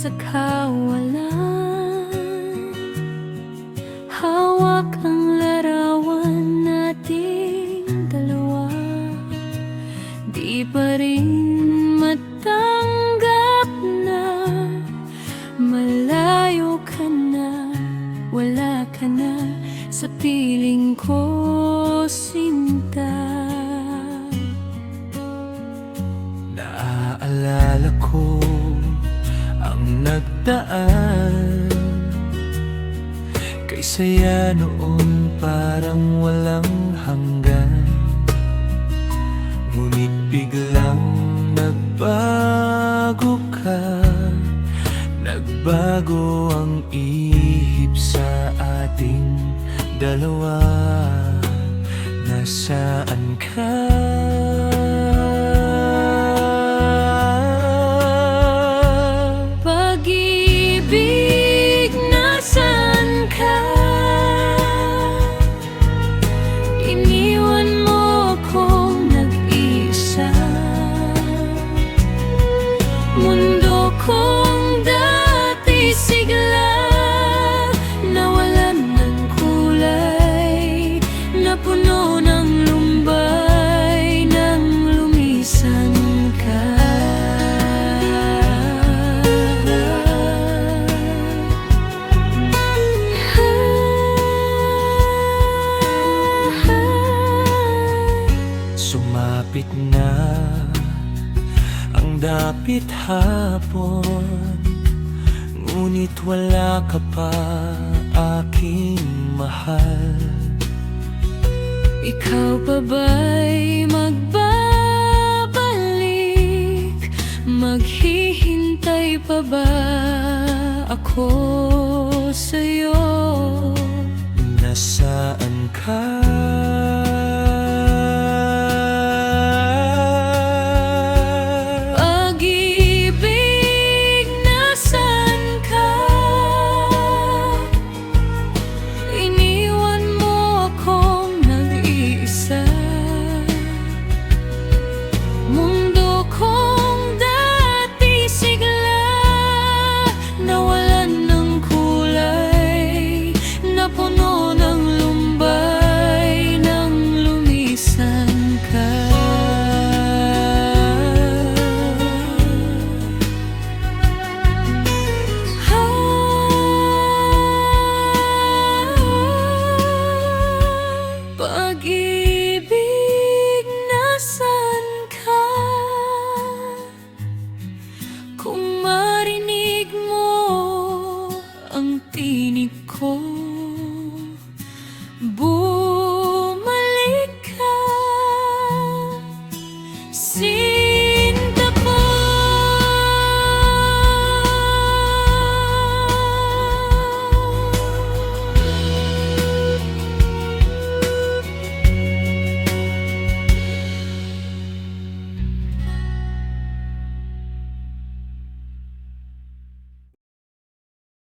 sa kawalan. Hawak ang larawan nating dalawa. Di pa rin matanggap na malayo ka na, wala ka na sa piling ko, sinta. Naaalala ko ang nagdaan, kay saya noon parang walang hanggan. Ngunit biglang nagbago ka, nagbago ang ihip sa ating dalawa. Nasaan ka? Pag-ibig, nasaan ka? Iniwan mo akong nag-iisa. Mundo kong dati sigla, nawalan ng kulay, napuno ng lumbay nang lumisan ka. Sumapit na ang dapit hapon, ngunit wala ka pa, aking mahal. Ikaw pa ba'y magbabalik? Maghihintay pa ba ako sa'yo? Nasaan ka?